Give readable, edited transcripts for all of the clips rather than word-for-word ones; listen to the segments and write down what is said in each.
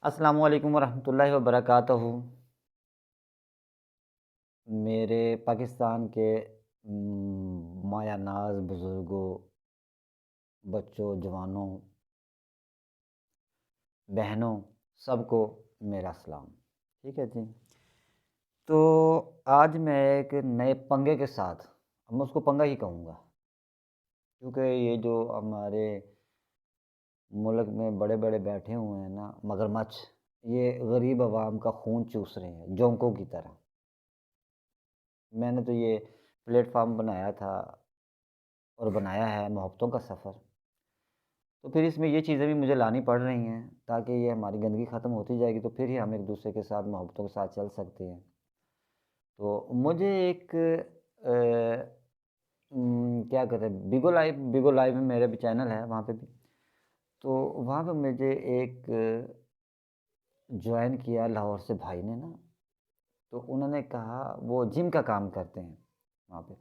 السلام علیکم ورحمۃ اللہ وبرکاتہ۔ میرے پاکستان کے مایہ ناز بزرگوں، بچوں، جوانوں، بہنوں، سب کو میرا سلام۔ ٹھیک ہے جی۔ تو آج میں ایک نئے پنگے کے ساتھ، اب میں اس کو پنگا ہی کہوں گا، کیونکہ یہ جو ہمارے ملک میں بڑے بڑے بیٹھے ہوئے ہیں نا مگرمچھ، یہ غریب عوام کا خون چوس رہے ہیں جونکوں کی طرح۔ میں نے تو یہ پلیٹ فارم بنایا تھا اور بنایا ہے محبتوں کا سفر، تو پھر اس میں یہ چیزیں بھی مجھے لانی پڑ رہی ہیں تاکہ یہ ہماری گندگی ختم ہوتی جائے گی تو پھر ہی ہم ایک دوسرے کے ساتھ محبتوں کے ساتھ چل سکتے ہیں۔ تو مجھے ایک کیا کہتے ہیں، بیگو لائیو میں میرا بھی چینل ہے وہاں پہ بھی، تو وہاں پہ مجھے ایک جوائن کیا لاہور سے بھائی نے نا، تو انہوں نے کہا وہ جم کا کام کرتے ہیں وہاں پہ،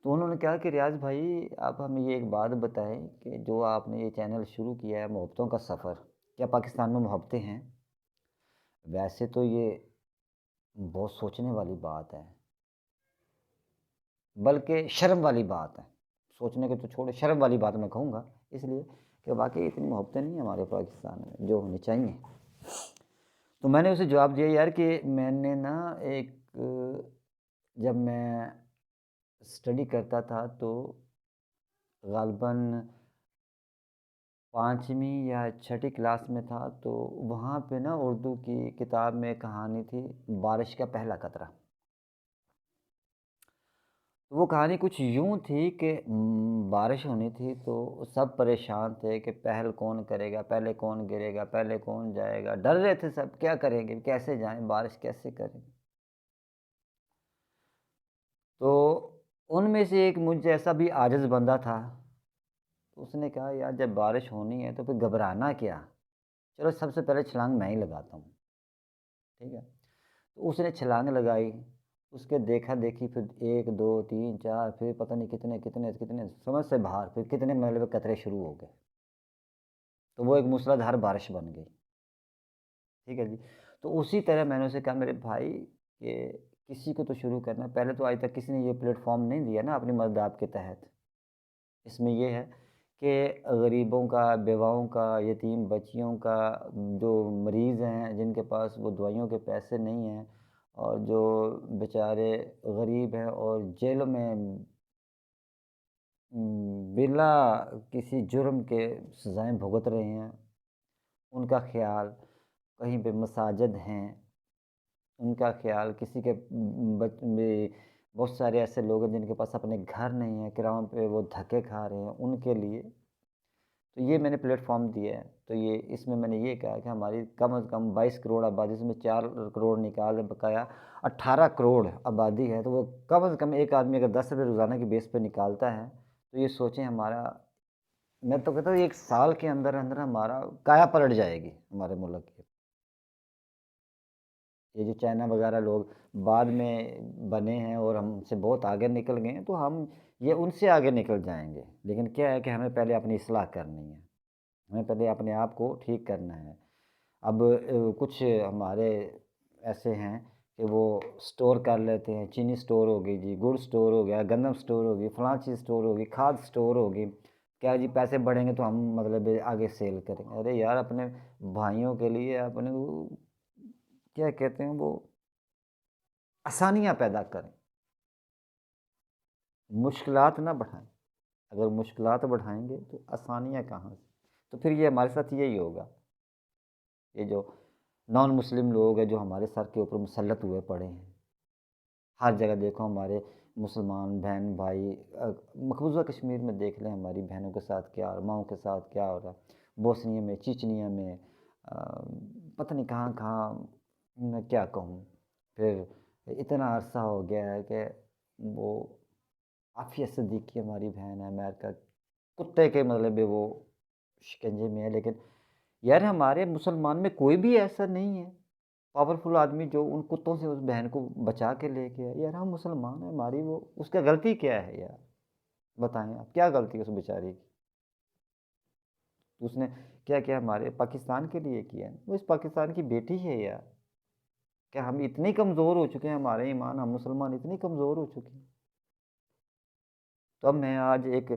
تو انہوں نے کہا کہ ریاض بھائی آپ ہمیں یہ ایک بات بتائیں کہ جو آپ نے یہ چینل شروع کیا ہے محبتوں کا سفر، کیا پاکستان میں محبتیں ہیں؟ ویسے تو یہ بہت سوچنے والی بات ہے، بلکہ شرم والی بات ہے، سوچنے کے تو چھوڑے، شرم والی بات میں کہوں گا، اس لیے کہ واقعی اتنی محبتیں نہیں ہیں ہمارے پاکستان میں جو ہونی چاہیے۔ تو میں نے اسے جواب دیا یار کہ میں نے نا ایک جب میں اسٹڈی کرتا تھا تو غالباً 5ویں یا 6ٹھی کلاس میں تھا، تو وہاں پہ نا اردو کی کتاب میں کہانی تھی بارش کا پہلا قطرہ۔ وہ کہانی کچھ یوں تھی کہ بارش ہونی تھی تو سب پریشان تھے کہ پہل کون کرے گا، پہلے کون گرے گا، پہلے کون جائے گا، ڈر رہے تھے سب کیا کریں گے، کیسے جائیں، بارش کیسے کریں۔ تو ان میں سے ایک مجھ جیسا بھی عاجز بندہ تھا، تو اس نے کہا یار جب بارش ہونی ہے تو پھر گھبرانا کیا، چلو سب سے پہلے چھلانگ میں ہی لگاتا ہوں۔ ٹھیک ہے، تو اس نے چھلانگ لگائی، اس کے دیکھا دیکھی پھر 1 2 3 4 پھر پتہ نہیں کتنے کتنے کتنے سمجھ سے باہر، پھر کتنے مطلب قطرے شروع ہو گئے، تو وہ ایک موسلادھار بارش بن گئی۔ ٹھیک ہے جی۔ تو اسی طرح میں نے اسے کہا میرے بھائی کہ کسی کو تو شروع کرنا، پہلے تو آج تک کسی نے یہ پلیٹ فارم نہیں دیا نا اپنی مدد آپ کے تحت۔ اس میں یہ ہے کہ غریبوں کا، بیواؤں کا، یتیم بچیوں کا، جو مریض ہیں جن کے پاس وہ دوائیوں کے پیسے نہیں ہیں، اور جو بیچارے غریب ہیں اور جیلوں میں بلا کسی جرم کے سزائیں بھگت رہے ہیں، ان کا خیال، کہیں پہ مساجد ہیں ان کا خیال، کسی کے بہت سارے ایسے لوگ ہیں جن کے پاس اپنے گھر نہیں ہیں، کرایوں پہ وہ دھکے کھا رہے ہیں، ان کے لیے تو یہ میں نے پلیٹ فارم دیا ہے۔ تو یہ اس میں نے یہ کہا کہ ہماری کم از کم 22 کروڑ آبادی، اس میں 4 کروڑ نکال دیں، بقایا 18 کروڑ آبادی ہے، تو وہ کم از کم ایک آدمی اگر 10 روپے روزانہ کی بیس پہ نکالتا ہے تو یہ سوچیں ہمارا، میں تو کہتا ہوں ایک سال کے اندر اندر ہمارا کایا پلٹ جائے گی ہمارے ملک کی۔ یہ جو چائنا وغیرہ لوگ بعد میں بنے ہیں اور ہم سے بہت آگے نکل گئے ہیں، تو ہم یہ ان سے آگے نکل جائیں گے، لیکن کیا ہے کہ ہمیں پہلے اپنی اصلاح کرنی ہے، ہمیں پہلے اپنے آپ کو ٹھیک کرنا ہے۔ اب کچھ ہمارے ایسے ہیں کہ وہ سٹور کر لیتے ہیں، چینی سٹور ہو گئی جی، گڑ سٹور ہو گیا، گندم سٹور ہو گئی، فلاں چیز سٹور ہو گئی، کھاد سٹور ہو گئی، کیا جی پیسے بڑھیں گے تو ہم مطلب آگے سیل کریں گے۔ ارے یار اپنے بھائیوں کے لیے اپنے کیا کہتے ہیں وہ آسانیاں پیدا کریں، مشکلات نہ بڑھائیں۔ اگر مشکلات بڑھائیں گے تو آسانیاں کہاں سے؟ تو پھر یہ ہمارے ساتھ یہی ہوگا، یہ جو نان مسلم لوگ ہیں جو ہمارے سر کے اوپر مسلط ہوئے پڑے ہیں، ہر جگہ دیکھو ہمارے مسلمان بہن بھائی، مقبوضہ کشمیر میں دیکھ لیں ہماری بہنوں کے ساتھ کیا، اور ماؤں کے ساتھ کیا ہو رہا ہے، بوسنیا میں، چچنیا میں، پتہ نہیں کہاں کہاں، میں کیا کہوں۔ پھر اتنا عرصہ ہو گیا ہے کہ وہ عافیہ صدیقی ہماری بہن ہے امریکہ، کتے کے مطلب وہ شکنجے میں ہے، لیکن یار ہمارے مسلمان میں کوئی بھی ایسا نہیں ہے پاورفل آدمی جو ان کتوں سے اس بہن کو بچا کے لے کے آئے۔ یار ہم مسلمان ہیں، ہماری وہ اس کا غلطی کیا ہے یار، بتائیں آپ کیا غلطی ہے اس بیچاری کی؟ اس نے کیا کیا ہمارے پاکستان کے لیے کیا ہے، وہ اس پاکستان کی بیٹی ہے یار۔ کیا ہم اتنے کمزور ہو چکے ہیں، ہمارے ایمان، ہم مسلمان اتنے کمزور ہو چکے ہیں؟ تو اب میں آج ایک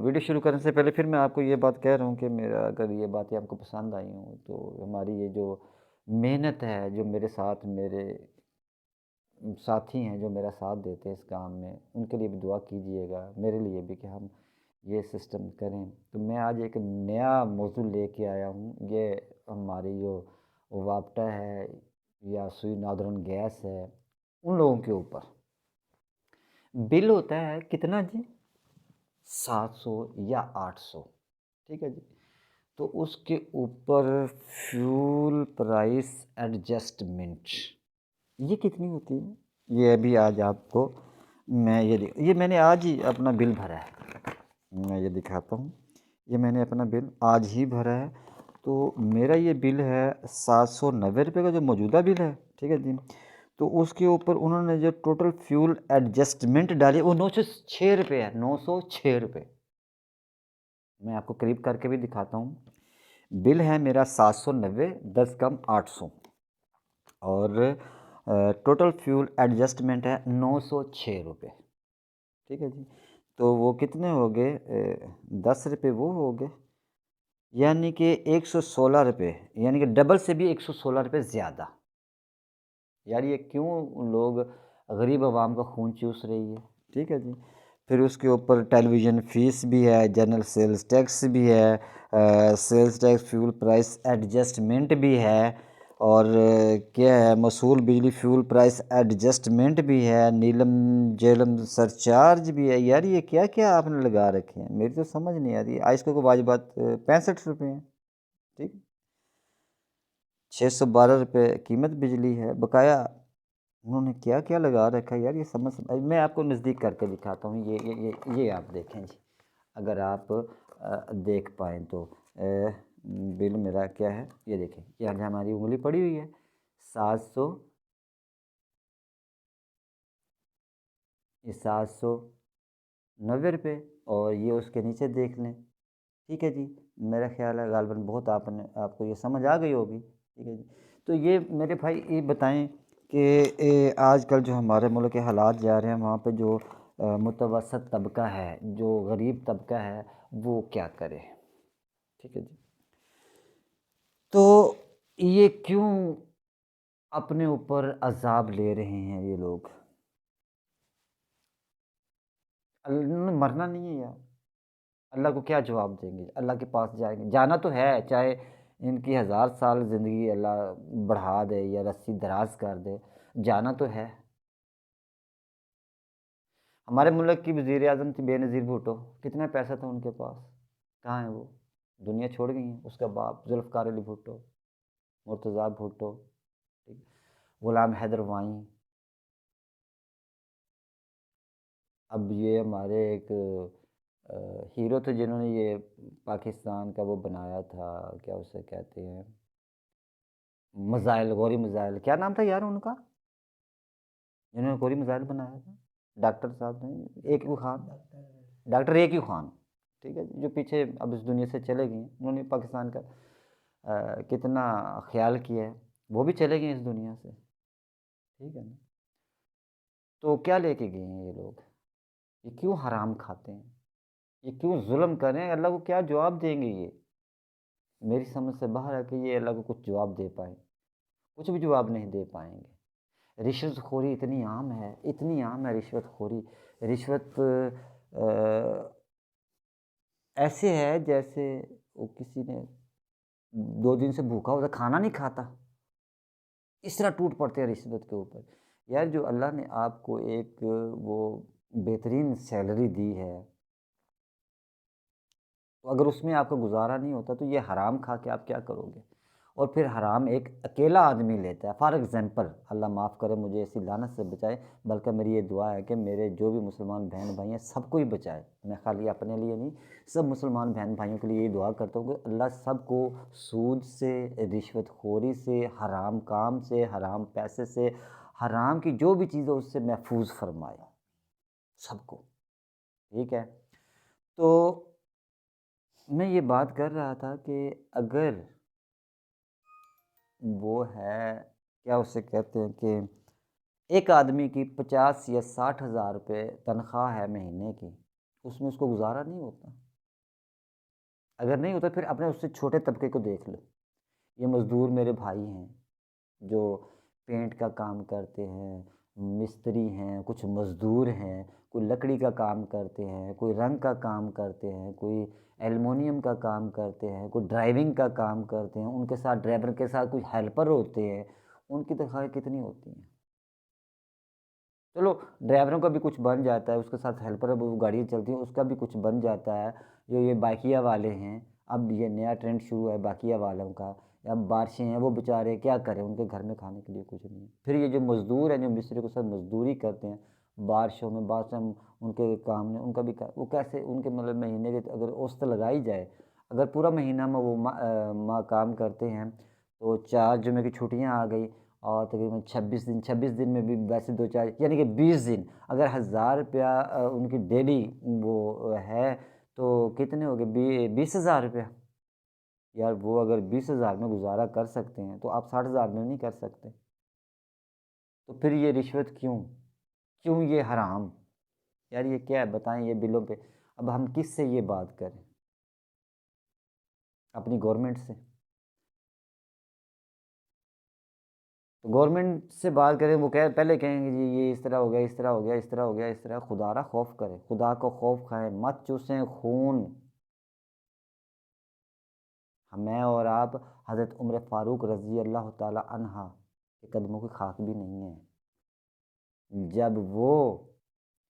ویڈیو شروع کرنے سے پہلے پھر میں آپ کو یہ بات کہہ رہا ہوں کہ میرا اگر یہ باتیں آپ کو پسند آئی ہوں تو ہماری یہ جو محنت ہے، جو میرے ساتھ میرے ساتھی ہیں جو میرا ساتھ دیتے ہیں اس کام میں، ان کے لیے بھی دعا کیجیے گا، میرے لیے بھی، کہ ہم یہ سسٹم کریں۔ تو میں آج ایک نیا موضوع لے کے آیا ہوں، یہ ہماری جو وابٹا ہے یا سوئی نادرن گیس ہے، ان لوگوں کے اوپر بل ہوتا ہے کتنا جی؟ 700 یا 800، ٹھیک ہے جی۔ تو اس کے اوپر فیول پرائس ایڈجسٹمنٹ یہ کتنی ہوتی ہے؟ یہ ابھی آج آپ کو میں یہ میں نے آج ہی اپنا بل بھرا ہے، میں یہ دکھاتا ہوں، یہ میں نے اپنا بل آج ہی بھرا ہے۔ تو میرا یہ بل ہے 790 کا جو موجودہ بل ہے، ٹھیک ہے جی۔ تو اس کے اوپر انہوں نے جو ٹوٹل فیول ایڈجسٹمنٹ ڈالی وہ 906 ہے، 906۔ میں آپ کو قریب کر کے بھی دکھاتا ہوں، بل ہے میرا 790 10 کم 800، اور ٹوٹل فیول ایڈجسٹمنٹ ہے 906 ٹھیک ہے جی۔ تو وہ کتنے ہو گئے؟ 10 وہ ہو گئے، یعنی کہ 116، یعنی کہ ڈبل سے بھی 116 زیادہ۔ یار یہ کیوں لوگ غریب عوام کا خون چوس رہی ہے، ٹھیک ہے جی۔ پھر اس کے اوپر ٹیلی ویژن فیس بھی ہے، جنرل سیلز ٹیکس بھی ہے، sales tax, fuel price adjustment بھی ہے، اور کیا ہے، موصول بجلی فیول پرائس ایڈجسٹمنٹ بھی ہے، نیلم جیلم سرچارج بھی ہے۔ یار یہ کیا کیا آپ نے لگا رکھے ہیں، میری تو سمجھ نہیں آ رہی۔ آئس کو واجبات 65 ہیں، ٹھیک، 612 قیمت بجلی ہے بقایا۔ انہوں نے کیا کیا لگا رکھا ہے یار، یہ سمجھ میں آپ کو نزدیک کر کے دکھاتا ہوں، یہ آپ دیکھیں جی، اگر آپ دیکھ پائیں تو بل میرا کیا ہے، یہ دیکھیں، یہاں ہماری انگلی پڑی ہوئی ہے 700، یہ 790، اور یہ اس کے نیچے دیکھ لیں، ٹھیک ہے جی۔ میرا خیال ہے غالباً بہت آپ کو یہ سمجھ آ گئی ہوگی، ٹھیک ہے جی۔ تو یہ میرے بھائی یہ بتائیں کہ آج کل جو ہمارے ملک کے حالات جا رہے ہیں، وہاں پہ جو متوسط طبقہ ہے، جو غریب طبقہ ہے، وہ کیا کرے، ٹھیک ہے جی۔ تو یہ کیوں اپنے اوپر عذاب لے رہے ہیں یہ لوگ؟ انہوں نے مرنا نہیں ہے یار، اللہ کو کیا جواب دیں گے؟ اللہ کے پاس جائیں گے، جانا تو ہے، چاہے ان کی 1000 سال زندگی اللہ بڑھا دے یا رسی دراز کر دے، جانا تو ہے۔ ہمارے ملک کی وزیر اعظم تھی بے نظیر بھٹو، کتنا پیسہ تھا ان کے پاس، کہاں ہیں وہ؟ دنیا چھوڑ گئی ہیں۔ اس کا باپ ذوالفقار علی بھٹو، مرتضیٰ بھٹو، غلام حیدر وائیں، اب یہ ہمارے ایک ہیرو تھے جنہوں نے یہ پاکستان کا وہ بنایا تھا، کیا اسے کہتے ہیں، میزائل، غوری میزائل، کیا نام تھا یار ان کا، جنہوں نے غوری میزائل بنایا تھا؟ ڈاکٹر صاحب نے، ایک ہی خان، ڈاکٹر ایک ہی خان، ٹھیک ہے، جو پیچھے اب اس دنیا سے چلے گئی ہیں، انہوں نے پاکستان کا کتنا خیال کیا ہے، وہ بھی چلے گئے اس دنیا سے، ٹھیک ہے نا۔ تو کیا لے کے گئے ہیں یہ لوگ؟ یہ کیوں حرام کھاتے ہیں؟ یہ کیوں ظلم کریں؟ اللہ کو کیا جواب دیں گے یہ؟ میری سمجھ سے باہر ہے کہ یہ اللہ کو کچھ جواب دے پائیں، کچھ بھی جواب نہیں دے پائیں گے۔ رشوت خوری اتنی عام ہے، اتنی عام ہے رشوت خوری، رشوت ایسے ہے جیسے وہ کسی نے 2 دن سے بھوکا ہوتا، کھانا نہیں کھاتا، اس طرح ٹوٹ پڑتے ہیں رشوت کے اوپر۔ یار جو اللہ نے آپ کو ایک وہ بہترین سیلری دی ہے، تو اگر اس میں آپ کا گزارا نہیں ہوتا تو یہ حرام کھا کے آپ کیا کرو گے؟ اور پھر حرام ایک اکیلا آدمی لیتا ہے، فار ایگزامپل، اللہ معاف کرے مجھے ایسی لعنت سے بچائے، بلکہ میری یہ دعا ہے کہ میرے جو بھی مسلمان بہن بھائی ہیں سب کو ہی بچائے، میں خالی اپنے لیے نہیں، سب مسلمان بہن بھائیوں کے لیے یہ دعا کرتا ہوں کہ اللہ سب کو سود سے، رشوت خوری سے، حرام کام سے، حرام پیسے سے، حرام کی جو بھی چیز ہے اس سے محفوظ فرمائے سب کو، ٹھیک ہے۔ تو میں یہ بات کر رہا تھا کہ اگر وہ ہے، کیا اسے کہتے ہیں کہ ایک آدمی کی 50 یا 60 ہزار روپے تنخواہ ہے مہینے کی، اس میں اس کو گزارا نہیں ہوتا؟ اگر نہیں ہوتا پھر اپنے اس سے چھوٹے طبقے کو دیکھ لو۔ یہ مزدور میرے بھائی ہیں جو پینٹ کا کام کرتے ہیں، مستری ہیں، کچھ مزدور ہیں، کوئی لکڑی کا کام کرتے ہیں، کوئی رنگ کا کام کرتے ہیں، کوئی ایلومینیم کا کام کرتے ہیں، کوئی ڈرائیونگ کا کام کرتے ہیں، ان کے ساتھ ڈرائیور کے ساتھ کچھ ہیلپر ہوتے ہیں، ان کی تنخواہیں کتنی ہوتی ہیں؟ چلو ڈرائیوروں کا بھی کچھ بن جاتا ہے، اس کے ساتھ ہیلپر وہ گاڑیاں چلتی ہیں اس کا بھی کچھ بن جاتا ہے۔ جو یہ بائکیا والے ہیں، اب یہ نیا ٹرینڈ شروع ہے بائکیا والوں کا، اب بارشیں ہیں، وہ بیچارے کیا کریں، ان کے گھر میں کھانے کے لیے کچھ نہیں ہے۔ پھر یہ جو مزدور ہیں جو مستری کے ساتھ مزدوری کرتے ہیں بارشوں میں، بارشیں ان کے کام میں، ان کا بھی وہ کیسے ان کے مطلب مہینے کے اگر اوسط لگائی جائے، اگر پورا مہینہ میں وہ ماہ کام کرتے ہیں تو 4 جمعے کی چھٹیاں آ گئی اور تقریباً 26 دن، 26 دن میں بھی ویسے دو چار یعنی کہ 20 دن، اگر 1000 روپیہ ان کی ڈیلی وہ ہے تو کتنے ہو گئے؟ 20 ہزار روپیہ۔ یار وہ اگر 20 ہزار میں گزارا کر سکتے ہیں تو آپ 60 ہزار میں نہیں کر سکتے؟ تو پھر یہ رشوت کیوں؟ کیوں یہ حرام؟ یار یہ کیا ہے بتائیں، یہ بلوں پہ اب ہم کس سے یہ بات کریں؟ اپنی گورنمنٹ سے؟ تو گورنمنٹ سے بات کریں، وہ پہلے کہیں گے جی یہ اس طرح ہو گیا، اس طرح ہو گیا، اس طرح ہو گیا، اس طرح۔ خدا را خوف کریں، خدا کو خوف کھائیں، مت چوسیں خون۔ میں اور آپ حضرت عمر فاروق رضی اللہ تعالی عنہ کے قدموں کی خاک بھی نہیں ہیں۔ جب وہ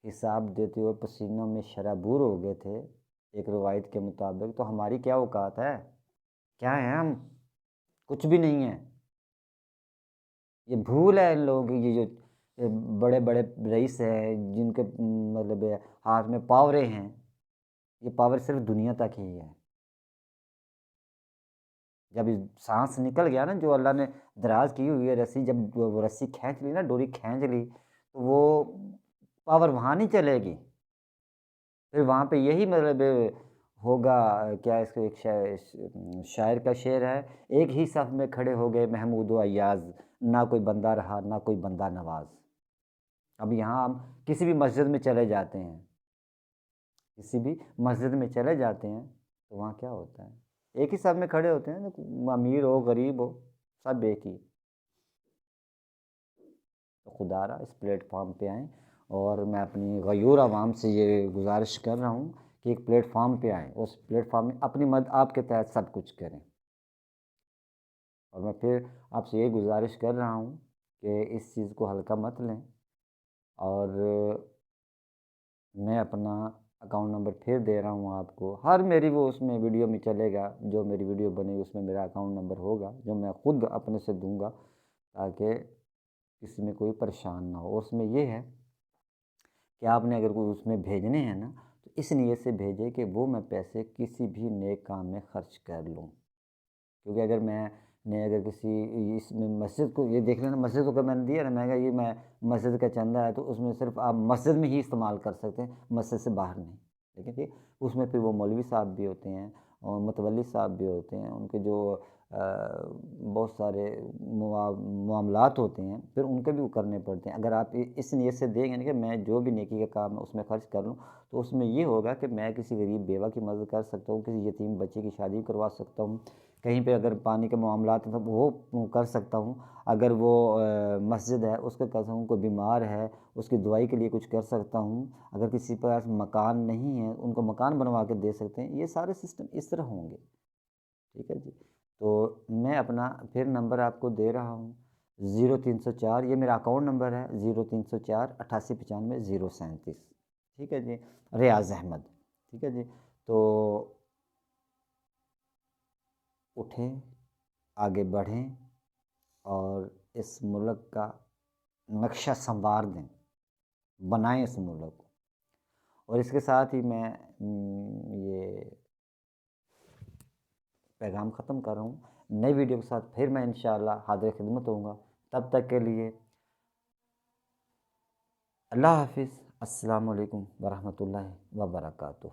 حساب دیتے ہوئے پسینوں میں شرابور ہو گئے تھے ایک روایت کے مطابق، تو ہماری کیا اوقات ہے؟ کیا ہیں ہم؟ کچھ بھی نہیں ہے۔ یہ بھول ہے ان لوگوں کی، یہ جو بڑے بڑے رئیس ہیں جن کے مطلب ہاتھ میں پاوریں ہیں، یہ پاور صرف دنیا تک ہی ہے۔ جب سانس نکل گیا نا، جو اللہ نے دراز کی ہوئی ہے رسی، جب وہ رسی کھینچ لی نا، ڈوری کھینچ لی، تو وہ پاور وہاں نہیں چلے گی، پھر وہاں پہ یہی مطلب ہوگا۔ کیا اس کا ایک شاعر کا شعر ہے، ایک ہی صف میں کھڑے ہو گئے محمود و ایاز، نہ کوئی بندہ رہا نہ کوئی بندہ نواز۔ اب یہاں ہم کسی بھی مسجد میں چلے جاتے ہیں، کسی بھی مسجد میں چلے جاتے ہیں تو وہاں کیا ہوتا ہے؟ ایک ہی صف میں کھڑے ہوتے ہیں، امیر ہو غریب ہو سب ایک ہی۔ تو خدا را اس پلیٹ فارم پہ آئیں، اور میں اپنی غیور عوام سے یہ گزارش کر رہا ہوں کہ ایک پلیٹ فارم پہ آئیں، اس پلیٹ فارم میں اپنی مدد آپ کے تحت سب کچھ کریں۔ اور میں پھر آپ سے یہ گزارش کر رہا ہوں کہ اس چیز کو ہلکا مت لیں، اور میں اپنا اکاؤنٹ نمبر پھر دے رہا ہوں آپ کو، ہر میری وہ اس میں ویڈیو میں چلے گا، جو میری ویڈیو بنے گی اس میں میرا اکاؤنٹ نمبر ہوگا جو میں خود اپنے سے دوں گا، تاکہ کسی میں کوئی پریشان نہ ہو۔ اس میں یہ ہے کہ آپ نے اگر کوئی اس میں بھیجنے ہیں نا تو اس نیت سے بھیجے کہ وہ میں پیسے کسی بھی نیک کام میں خرچ کر لوں، کیونکہ اگر میں نے اگر کسی اس میں مسجد کو یہ دیکھ لینا، مسجد کو میں نے دیا نا، میں کہا یہ میں مسجد کا چندہ ہے تو اس میں صرف آپ مسجد میں ہی استعمال کر سکتے ہیں، مسجد سے باہر نہیں، لیکن ٹھیک اس میں پھر وہ مولوی صاحب بھی ہوتے ہیں اور متولی صاحب بھی ہوتے ہیں، ان کے جو بہت سارے معاملات ہوتے ہیں، پھر ان کے بھی وہ کرنے پڑتے ہیں۔ اگر آپ اس نیت سے دیں گے نا کہ میں جو بھی نیکی کا کام ہے اس میں خرچ کر لوں، تو اس میں یہ ہوگا کہ میں کسی غریب بیوہ کی مدد کر سکتا ہوں، کسی یتیم بچے کی شادی کروا سکتا ہوں، کہیں پہ اگر پانی کے معاملات ہیں تو وہ کر سکتا ہوں، اگر وہ مسجد ہے اس کے قسم ہوں، کوئی بیمار ہے اس کی دوائی کے لیے کچھ کر سکتا ہوں، اگر کسی پاس مکان نہیں ہے ان کو مکان بنوا کے دے سکتے ہیں، یہ سارے سسٹم اس طرح ہوں گے۔ ٹھیک ہے جی، تو میں اپنا پھر نمبر آپ کو دے رہا ہوں، 0304، یہ میرا اکاؤنٹ نمبر ہے، 0304 8895 037۔ ٹھیک ہے جی، ریاض احمد۔ ٹھیک ہے جی، تو اٹھیں، آگے بڑھیں، اور اس ملک کا نقشہ سنوار دیں، بنائیں اس ملک کو۔ اور اس کے ساتھ ہی میں یہ پیغام ختم کر رہا ہوں، نئی ویڈیو کے ساتھ پھر میں انشاءاللہ حاضر خدمت ہوں گا، تب تک کے لیے اللہ حافظ، السلام علیکم ورحمۃ اللہ وبرکاتہ۔